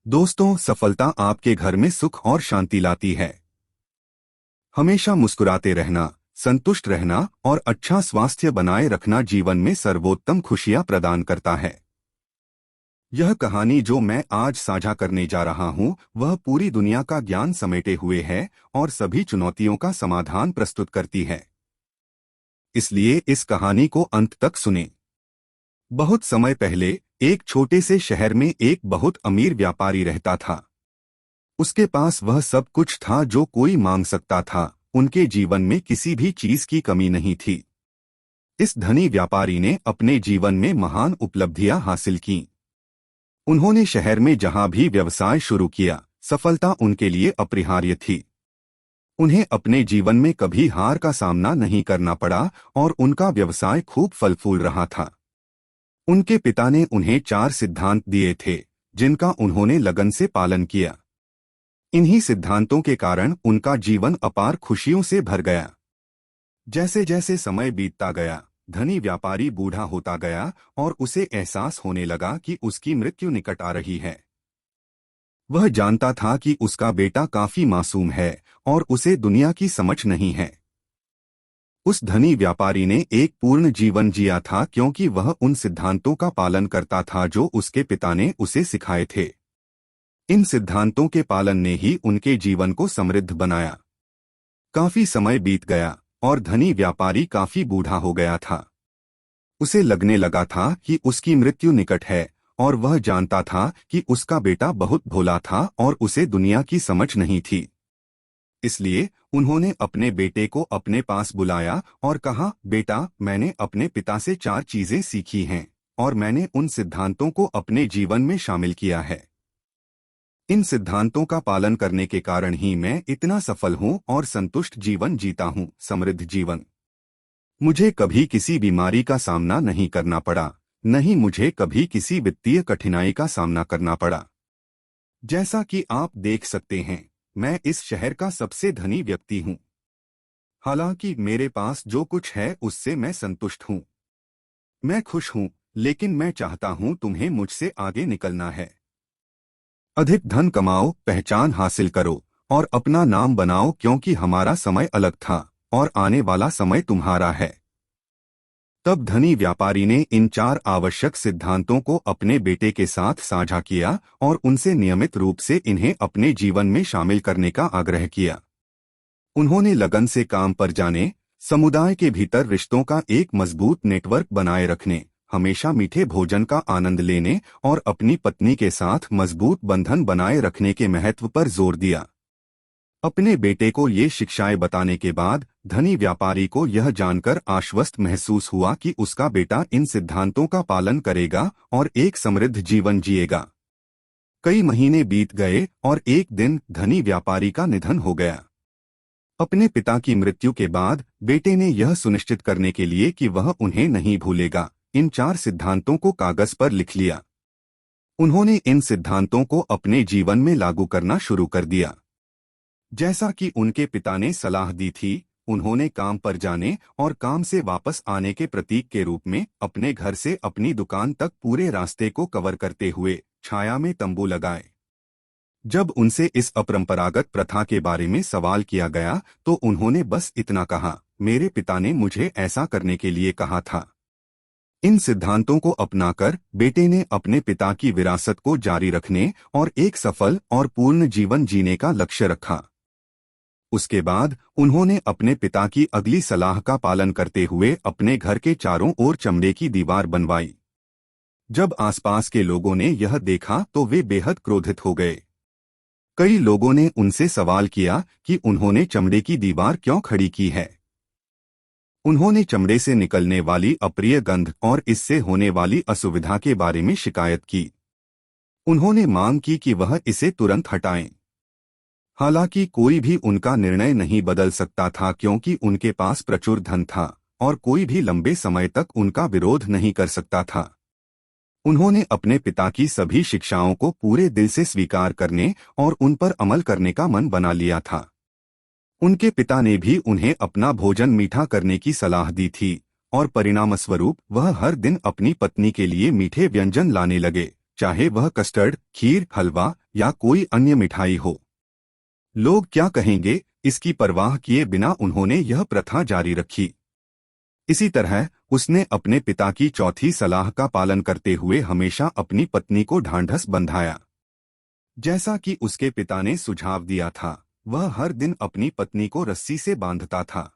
दोस्तों, सफलता आपके घर में सुख और शांति लाती है। हमेशा मुस्कुराते रहना, संतुष्ट रहना और अच्छा स्वास्थ्य बनाए रखना जीवन में सर्वोत्तम खुशियां प्रदान करता है। यह कहानी जो मैं आज साझा करने जा रहा हूं, वह पूरी दुनिया का ज्ञान समेटे हुए है और सभी चुनौतियों का समाधान प्रस्तुत करती है। इसलिए इस कहानी को अंत तक सुनें। बहुत समय पहले एक छोटे से शहर में एक बहुत अमीर व्यापारी रहता था। उसके पास वह सब कुछ था जो कोई मांग सकता था। उनके जीवन में किसी भी चीज की कमी नहीं थी। इस धनी व्यापारी ने अपने जीवन में महान उपलब्धियां हासिल की। उन्होंने शहर में जहां भी व्यवसाय शुरू किया, सफलता उनके लिए अपरिहार्य थी। उन्हें अपने जीवन में कभी हार का सामना नहीं करना पड़ा और उनका व्यवसाय खूब फल फूल रहा था। उनके पिता ने उन्हें 4 सिद्धांत दिए थे, जिनका उन्होंने लगन से पालन किया। इन्हीं सिद्धांतों के कारण उनका जीवन अपार खुशियों से भर गया। जैसे जैसे समय बीतता गया, धनी व्यापारी बूढ़ा होता गया और उसे एहसास होने लगा कि उसकी मृत्यु निकट आ रही है। वह जानता था कि उसका बेटा काफी मासूम है और उसे दुनिया की समझ नहीं है। उस धनी व्यापारी ने एक पूर्ण जीवन जिया था क्योंकि वह उन सिद्धांतों का पालन करता था जो उसके पिता ने उसे सिखाए थे। इन सिद्धांतों के पालन ने ही उनके जीवन को समृद्ध बनाया। काफी समय बीत गया और धनी व्यापारी काफी बूढ़ा हो गया था। उसे लगने लगा था कि उसकी मृत्यु निकट है और वह जानता था कि उसका बेटा बहुत भोला था और उसे दुनिया की समझ नहीं थी। इसलिए उन्होंने अपने बेटे को अपने पास बुलाया और कहा, बेटा, मैंने अपने पिता से 4 चीजें सीखी हैं और मैंने उन सिद्धांतों को अपने जीवन में शामिल किया है। इन सिद्धांतों का पालन करने के कारण ही मैं इतना सफल हूं और संतुष्ट जीवन जीता हूं, समृद्ध जीवन। मुझे कभी किसी बीमारी का सामना नहीं करना पड़ा, न ही मुझे कभी किसी वित्तीय कठिनाई का सामना करना पड़ा। जैसा कि आप देख सकते हैं, मैं इस शहर का सबसे धनी व्यक्ति हूं। हालांकि मेरे पास जो कुछ है उससे मैं संतुष्ट हूं। मैं खुश हूं, लेकिन मैं चाहता हूं तुम्हें मुझसे आगे निकलना है। अधिक धन कमाओ, पहचान हासिल करो और अपना नाम बनाओ क्योंकि हमारा समय अलग था और आने वाला समय तुम्हारा है। तब धनी व्यापारी ने इन 4 आवश्यक सिद्धांतों को अपने बेटे के साथ साझा किया और उनसे नियमित रूप से इन्हें अपने जीवन में शामिल करने का आग्रह किया। उन्होंने लगन से काम पर जाने, समुदाय के भीतर रिश्तों का एक मजबूत नेटवर्क बनाए रखने, हमेशा मीठे भोजन का आनंद लेने और अपनी पत्नी के साथ मजबूत बंधन बनाए रखने के महत्व पर जोर दिया। अपने बेटे को ये शिक्षाएं बताने के बाद धनी व्यापारी को यह जानकर आश्वस्त महसूस हुआ कि उसका बेटा इन सिद्धांतों का पालन करेगा और एक समृद्ध जीवन जिएगा। कई महीने बीत गए और एक दिन धनी व्यापारी का निधन हो गया। अपने पिता की मृत्यु के बाद बेटे ने यह सुनिश्चित करने के लिए कि वह उन्हें नहीं भूलेगा, इन 4 सिद्धांतों को कागज पर लिख लिया। उन्होंने इन सिद्धांतों को अपने जीवन में लागू करना शुरू कर दिया। जैसा कि उनके पिता ने सलाह दी थी, उन्होंने काम पर जाने और काम से वापस आने के प्रतीक के रूप में अपने घर से अपनी दुकान तक पूरे रास्ते को कवर करते हुए छाया में तंबू लगाए। जब उनसे इस अपरंपरागत प्रथा के बारे में सवाल किया गया तो उन्होंने बस इतना कहा, मेरे पिता ने मुझे ऐसा करने के लिए कहा था। इन सिद्धांतों को अपनाकर बेटे ने अपने पिता की विरासत को जारी रखने और एक सफल और पूर्ण जीवन जीने का लक्ष्य रखा। उसके बाद उन्होंने अपने पिता की अगली सलाह का पालन करते हुए अपने घर के चारों ओर चमड़े की दीवार बनवाई। जब आसपास के लोगों ने यह देखा तो वे बेहद क्रोधित हो गए। कई लोगों ने उनसे सवाल किया कि उन्होंने चमड़े की दीवार क्यों खड़ी की है। उन्होंने चमड़े से निकलने वाली अप्रिय गंध और इससे होने वाली असुविधा के बारे में शिकायत की। उन्होंने मांग की कि वह इसे तुरंत हटाएं। हालांकि कोई भी उनका निर्णय नहीं बदल सकता था क्योंकि उनके पास प्रचुर धन था और कोई भी लंबे समय तक उनका विरोध नहीं कर सकता था। उन्होंने अपने पिता की सभी शिक्षाओं को पूरे दिल से स्वीकार करने और उन पर अमल करने का मन बना लिया था। उनके पिता ने भी उन्हें अपना भोजन मीठा करने की सलाह दी थी और परिणामस्वरूप वह हर दिन अपनी पत्नी के लिए मीठे व्यंजन लाने लगे, चाहे वह कस्टर्ड, खीर, हलवा या कोई अन्य मिठाई हो। लोग क्या कहेंगे, इसकी परवाह किए बिना उन्होंने यह प्रथा जारी रखी। इसी तरह उसने अपने पिता की चौथी सलाह का पालन करते हुए हमेशा अपनी पत्नी को ढांढस बंधाया। जैसा कि उसके पिता ने सुझाव दिया था, वह हर दिन अपनी पत्नी को रस्सी से बांधता था।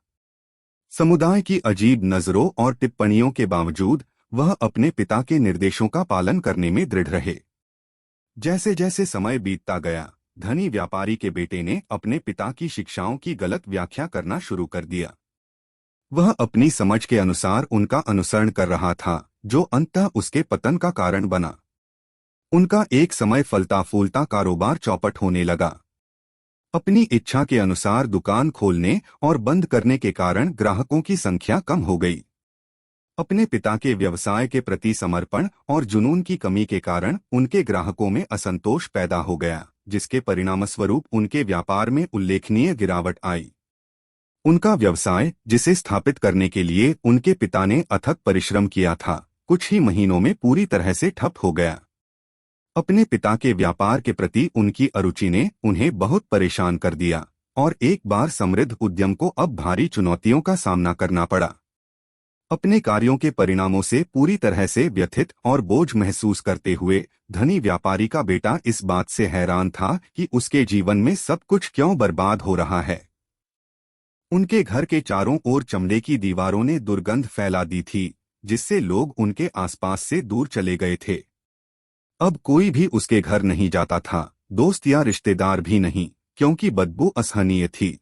समुदाय की अजीब नजरों और टिप्पणियों के बावजूद वह अपने पिता के निर्देशों का पालन करने में दृढ़ रहे। जैसे जैसे समय बीतता गया, धनी व्यापारी के बेटे ने अपने पिता की शिक्षाओं की गलत व्याख्या करना शुरू कर दिया। वह अपनी समझ के अनुसार उनका अनुसरण कर रहा था, जो अंततः उसके पतन का कारण बना। उनका एक समय फलता फूलता कारोबार चौपट होने लगा। अपनी इच्छा के अनुसार दुकान खोलने और बंद करने के कारण ग्राहकों की संख्या कम हो गई। अपने पिता के व्यवसाय के प्रति समर्पण और जुनून की कमी के कारण उनके ग्राहकों में असंतोष पैदा हो गया, जिसके परिणामस्वरूप उनके व्यापार में उल्लेखनीय गिरावट आई। उनका व्यवसाय, जिसे स्थापित करने के लिए उनके पिता ने अथक परिश्रम किया था, कुछ ही महीनों में पूरी तरह से ठप हो गया। अपने पिता के व्यापार के प्रति उनकी अरुचि ने उन्हें बहुत परेशान कर दिया और एक बार समृद्ध उद्यम को अब भारी चुनौतियों का सामना करना पड़ा। अपने कार्यों के परिणामों से पूरी तरह से व्यथित और बोझ महसूस करते हुए धनी व्यापारी का बेटा इस बात से हैरान था कि उसके जीवन में सब कुछ क्यों बर्बाद हो रहा है। उनके घर के चारों ओर चमड़े की दीवारों ने दुर्गंध फैला दी थी, जिससे लोग उनके आसपास से दूर चले गए थे। अब कोई भी उसके घर नहीं जाता था, दोस्त या रिश्तेदार भी नहीं, क्योंकि बदबू असहनीय थी।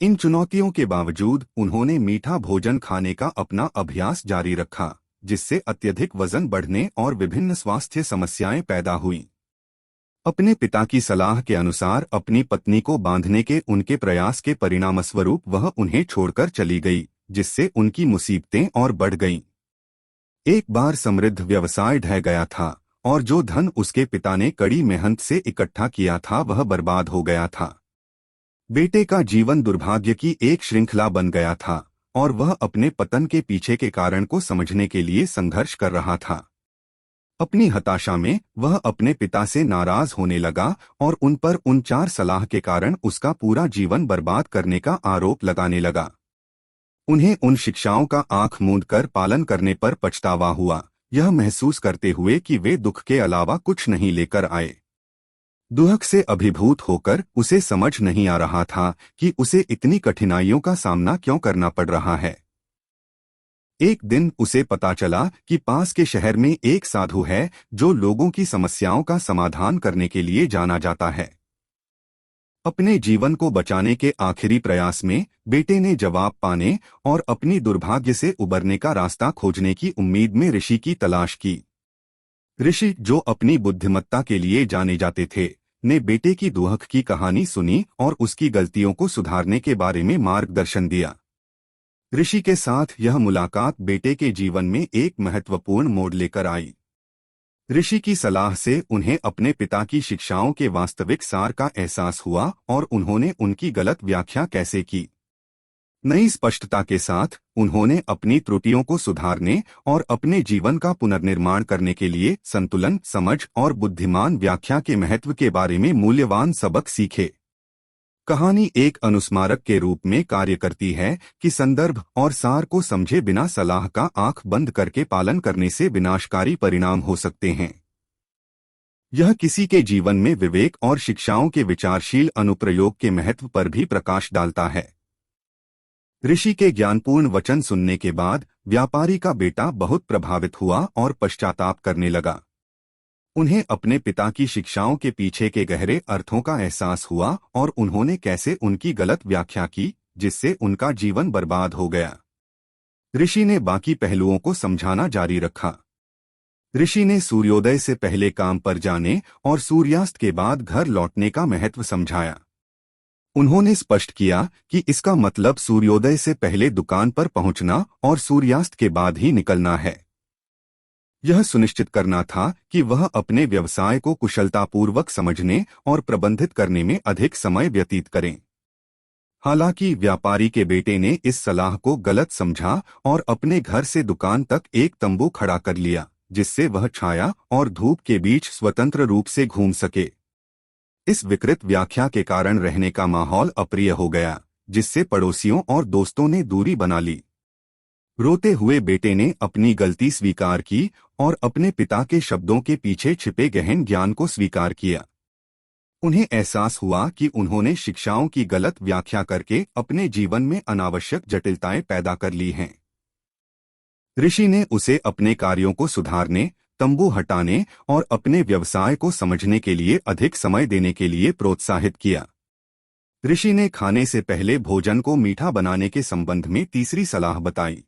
इन चुनौतियों के बावजूद उन्होंने मीठा भोजन खाने का अपना अभ्यास जारी रखा, जिससे अत्यधिक वजन बढ़ने और विभिन्न स्वास्थ्य समस्याएं पैदा हुईं। अपने पिता की सलाह के अनुसार अपनी पत्नी को बांधने के उनके प्रयास के परिणामस्वरूप वह उन्हें छोड़कर चली गई, जिससे उनकी मुसीबतें और बढ़ गईं। एक बार समृद्ध व्यवसाय ढह गया था और जो धन उसके पिता ने कड़ी मेहनत से इकट्ठा किया था वह बर्बाद हो गया था। बेटे का जीवन दुर्भाग्य की एक श्रृंखला बन गया था और वह अपने पतन के पीछे के कारण को समझने के लिए संघर्ष कर रहा था। अपनी हताशा में वह अपने पिता से नाराज होने लगा और उन पर उन 4 सलाह के कारण उसका पूरा जीवन बर्बाद करने का आरोप लगाने लगा। उन्हें उन शिक्षाओं का आंख मूंद कर पालन करने पर पछतावा हुआ, यह महसूस करते हुए कि वे दुख के अलावा कुछ नहीं लेकर आए। दुख से अभिभूत होकर उसे समझ नहीं आ रहा था कि उसे इतनी कठिनाइयों का सामना क्यों करना पड़ रहा है। एक दिन उसे पता चला कि पास के शहर में एक साधु है जो लोगों की समस्याओं का समाधान करने के लिए जाना जाता है। अपने जीवन को बचाने के आखिरी प्रयास में बेटे ने जवाब पाने और अपनी दुर्भाग्य से उबरने का रास्ता खोजने की उम्मीद में ऋषि की तलाश की। ऋषि, जो अपनी बुद्धिमत्ता के लिए जाने जाते थे, ने बेटे की दुख की कहानी सुनी और उसकी गलतियों को सुधारने के बारे में मार्गदर्शन दिया। ऋषि के साथ यह मुलाकात बेटे के जीवन में एक महत्वपूर्ण मोड़ लेकर आई। ऋषि की सलाह से उन्हें अपने पिता की शिक्षाओं के वास्तविक सार का एहसास हुआ और उन्होंने उनकी गलत व्याख्या कैसे की। नई स्पष्टता के साथ उन्होंने अपनी त्रुटियों को सुधारने और अपने जीवन का पुनर्निर्माण करने के लिए संतुलन, समझ और बुद्धिमान व्याख्या के महत्व के बारे में मूल्यवान सबक सीखे। कहानी एक अनुस्मारक के रूप में कार्य करती है कि संदर्भ और सार को समझे बिना सलाह का आंख बंद करके पालन करने से विनाशकारी परिणाम हो सकते हैं। यह किसी के जीवन में विवेक और शिक्षाओं के विचारशील अनुप्रयोग के महत्व पर भी प्रकाश डालता है। ऋषि के ज्ञानपूर्ण वचन सुनने के बाद व्यापारी का बेटा बहुत प्रभावित हुआ और पश्चाताप करने लगा। उन्हें अपने पिता की शिक्षाओं के पीछे के गहरे अर्थों का एहसास हुआ और उन्होंने कैसे उनकी गलत व्याख्या की, जिससे उनका जीवन बर्बाद हो गया। ऋषि ने बाकी पहलुओं को समझाना जारी रखा। ऋषि ने सूर्योदय से पहले काम पर जाने और सूर्यास्त के बाद घर लौटने का महत्व समझाया। उन्होंने स्पष्ट किया कि इसका मतलब सूर्योदय से पहले दुकान पर पहुंचना और सूर्यास्त के बाद ही निकलना है। यह सुनिश्चित करना था कि वह अपने व्यवसाय को कुशलतापूर्वक समझने और प्रबंधित करने में अधिक समय व्यतीत करें। हालांकि व्यापारी के बेटे ने इस सलाह को गलत समझा और अपने घर से दुकान तक एक तंबू खड़ा कर लिया, जिससे वह छाया और धूप के बीच स्वतंत्र रूप से घूम सके। इस विकृत व्याख्या के कारण रहने का माहौल अप्रिय हो गया, जिससे पड़ोसियों और दोस्तों ने दूरी बना ली। रोते हुए बेटे ने अपनी गलती स्वीकार की और अपने पिता के शब्दों के पीछे छिपे गहन ज्ञान को स्वीकार किया। उन्हें एहसास हुआ कि उन्होंने शिक्षाओं की गलत व्याख्या करके अपने जीवन में अनावश्यक जटिलताएं पैदा कर ली हैं। ऋषि ने उसे अपने कार्यों को सुधारने, तंबू हटाने और अपने व्यवसाय को समझने के लिए अधिक समय देने के लिए प्रोत्साहित किया। ऋषि ने खाने से पहले भोजन को मीठा बनाने के संबंध में तीसरी सलाह बताई।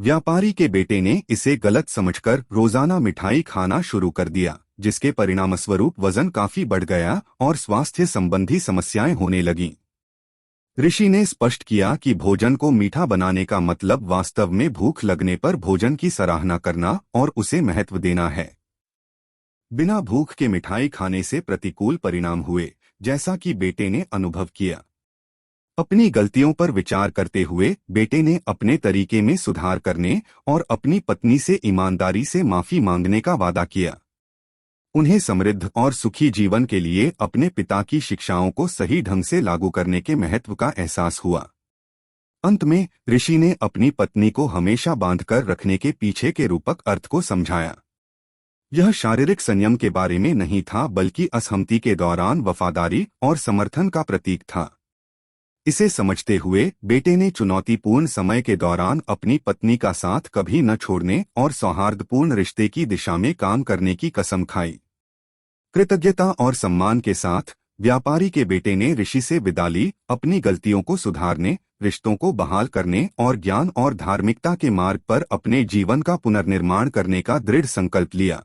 व्यापारी के बेटे ने इसे गलत समझकर रोजाना मिठाई खाना शुरू कर दिया, जिसके परिणामस्वरूप वजन काफी बढ़ गया और स्वास्थ्य संबंधी समस्याएं होने लगीं। ऋषि ने स्पष्ट किया कि भोजन को मीठा बनाने का मतलब वास्तव में भूख लगने पर भोजन की सराहना करना और उसे महत्व देना है। बिना भूख के मिठाई खाने से प्रतिकूल परिणाम हुए, जैसा कि बेटे ने अनुभव किया। अपनी गलतियों पर विचार करते हुए बेटे ने अपने तरीके में सुधार करने और अपनी पत्नी से ईमानदारी से माफी मांगने का वादा किया। उन्हें समृद्ध और सुखी जीवन के लिए अपने पिता की शिक्षाओं को सही ढंग से लागू करने के महत्व का एहसास हुआ। अंत में ऋषि ने अपनी पत्नी को हमेशा बांधकर रखने के पीछे के रूपक अर्थ को समझाया। यह शारीरिक संयम के बारे में नहीं था, बल्कि असहमति के दौरान वफादारी और समर्थन का प्रतीक था। इसे समझते हुए बेटे ने चुनौतीपूर्ण समय के दौरान अपनी पत्नी का साथ कभी न छोड़ने और सौहार्दपूर्ण रिश्ते की दिशा में काम करने की कसम खाई। कृतज्ञता और सम्मान के साथ व्यापारी के बेटे ने ऋषि से विदा ली, अपनी गलतियों को सुधारने, रिश्तों को बहाल करने और ज्ञान और धार्मिकता के मार्ग पर अपने जीवन का पुनर्निर्माण करने का दृढ़ संकल्प लिया।